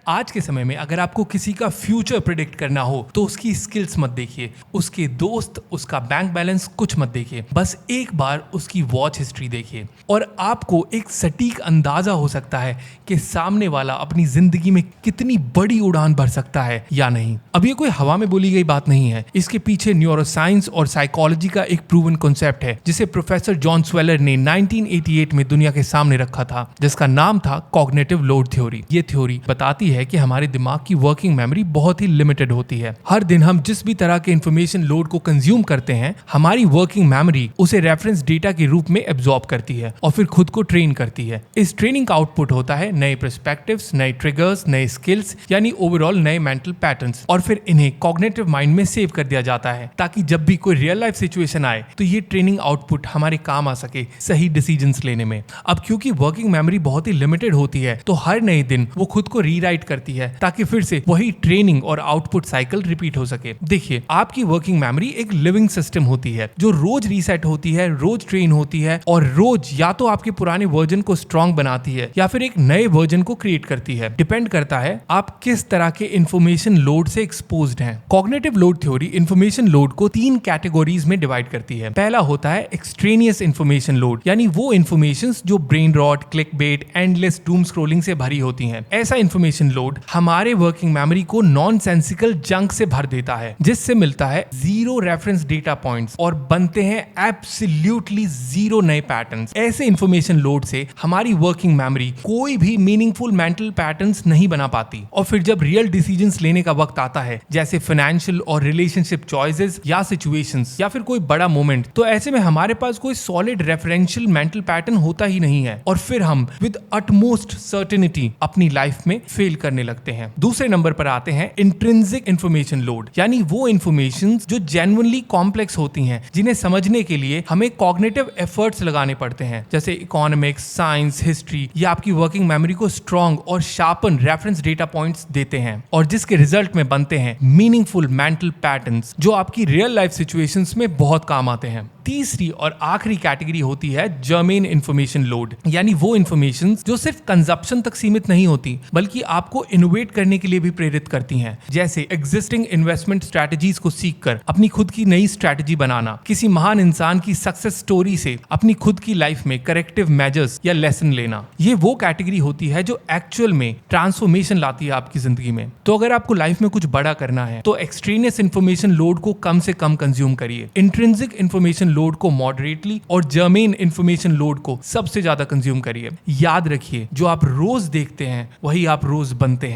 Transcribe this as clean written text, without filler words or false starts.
आज के समय में अगर आपको किसी का फ्यूचर प्रिडिक्ट करना हो तो उसकी स्किल्स मत देखिए, उसके दोस्त, उसका बैंक बैलेंस कुछ मत देखिए, बस एक बार उसकी वॉच हिस्ट्री देखिए और आपको एक सटीक अंदाजा हो सकता है कि सामने वाला अपनी जिंदगी में कितनी बड़ी उड़ान भर सकता है या नहीं। अब ये कोई हवा में बोली गई बात नहीं है, इसके पीछे न्यूरोसाइंस और साइकोलॉजी का एक प्रूवन कॉन्सेप्ट है जिसे प्रोफेसर जॉन स्वेलर ने 1988 में दुनिया के सामने रखा था, जिसका नाम था कॉग्निटिव लोड थ्योरी। ये थ्योरी बताती है कि हमारे दिमाग की वर्किंग मेमोरी बहुत ही लिमिटेड होती है। हर दिन हम जिस भी तरह के इंफॉर्मेशन लोड को कंज्यूम करते हैं, हमारी वर्किंग मेमोरी उसे रेफरेंस डेटा के रूप में एब्जॉर्ब करती है और फिर खुद को ट्रेन करती है। इस ट्रेनिंग का आउटपुट होता है नए पर्सपेक्टिव्स, नए ट्रिगर्स, नए स्किल्स, यानी ओवरऑल नए मेंटल पैटर्न्स, और फिर इन्हें कॉग्निटिव माइंड में सेव कर दिया जाता है ताकि जब भी कोई रियल लाइफ सिचुएशन आए तो ये ट्रेनिंग आउटपुट हमारे काम आ सके सही डिसीजंस लेने में। अब क्योंकि वर्किंग मेमोरी बहुत ही लिमिटेड होती है तो हर नए दिन वो खुद को रीराइट करती है ताकि फिर से वही ट्रेनिंग और आउटपुट साइकिल रिपीट हो सके। देखिए, आपकी वर्किंग मेमोरी एक लिविंग सिस्टम होती है जो रोज रीसेट होती है, रोज ट्रेन होती है और रोज या तो आपके पुराने वर्जन को स्ट्रॉन्ग बनाती है या फिर एक नए वर्जन को क्रिएट करती है। डिपेंड करता है आप किस तरह के इंफॉर्मेशन लोड से एक्सपोज्ड हैं। Cognitive load theory information load को 3 कैटेगरीज में डिवाइड करती है। पहला होता है एक्सट्रेनियस इंफॉर्मेशन लोड, यानी वो इंफॉर्मेशन जो brain rot, clickbait, endless doom scrolling से भरी होती हैं। ऐसा इंफॉर्मेशन लोड हमारे वर्किंग मेमोरी को नॉनसेंसिकल जंक से भर देता है, जिससे मिलता है 0 रेफरेंस डेटा पॉइंट्स और बनते हैं एब्सोल्युटली 0 नए पैटर्न्स। ऐसे इंफॉर्मेशन लोड से हमारी वर्किंग मेमोरी कोई भी मीनिंगफुल मेंटल पैटर्न्स नहीं बना पाती और फिर जब रियल डिसीजंस लेने का वक्त आता है, जैसे फाइनेंशियल और रिलेशनशिप चॉइसेस या सिचुएशंस या फिर कोई बड़ा मोमेंट, तो ऐसे में हमारे पास कोई सॉलिड रेफरेंशियल मेंटल पैटर्न होता ही नहीं है और फिर हम विद अटमोस्ट सर्टेनिटी अपनी लाइफ में फेल करने लगते हैं। दूसरे नंबर पर आते हैं इंट्रिंसिक इंफॉर्मेशन लोड, यानी वो इंफॉर्मेशन जो जेन्युइनली कॉम्प्लेक्स होती हैं, जिन्हें समझने के लिए हमें कॉग्निटिव एफर्ट्स लगाने पड़ते हैं, जैसे इकोनॉमिक्स, साइंस, हिस्ट्री। ये आपकी वर्किंग मेमोरी को स्ट्रॉन्ग और शार्पन रेफरेंस डेटा पॉइंट्स देते हैं और जिसके रिजल्ट में बनते हैं मीनिंगफुल मेंटल पैटर्न्स जो आपकी रियल लाइफ सिचुएशंस में बहुत काम आते हैं। तीसरी और आखिरी कैटेगरी होती है जर्मेन इंफॉर्मेशन लोड, यानी वो इंफॉर्मेशन जो सिर्फ कंजप्शन तक सीमित नहीं होती बल्कि आपको इनोवेट करने के लिए भी प्रेरित करती हैं, जैसे एग्जिस्टिंग इन्वेस्टमेंट स्ट्रेटजीज को सीखकर अपनी खुद की नई स्ट्रेटजी बनाना, किसी महान इंसान की सक्सेस स्टोरी से अपनी खुद की लाइफ में करेक्टिव मेजर्स या लेसन लेना। ये वो कैटेगरी होती है जो एक्चुअल में ट्रांसफॉर्मेशन लाती है आपकी जिंदगी में। तो अगर आपको लाइफ में कुछ बड़ा करना है तो एक्सट्रेनियस इंफॉर्मेशन लोड को कम से कम कंज्यूम करिए, इंट्रिंसिक इंफॉर्मेशन लोड को मॉडरेटली और जर्मेन इंफॉर्मेशन लोड को सबसे ज्यादा कंज्यूम करिए। याद रखिए, जो आप रोज देखते हैं वही आप रोज बनते हैं।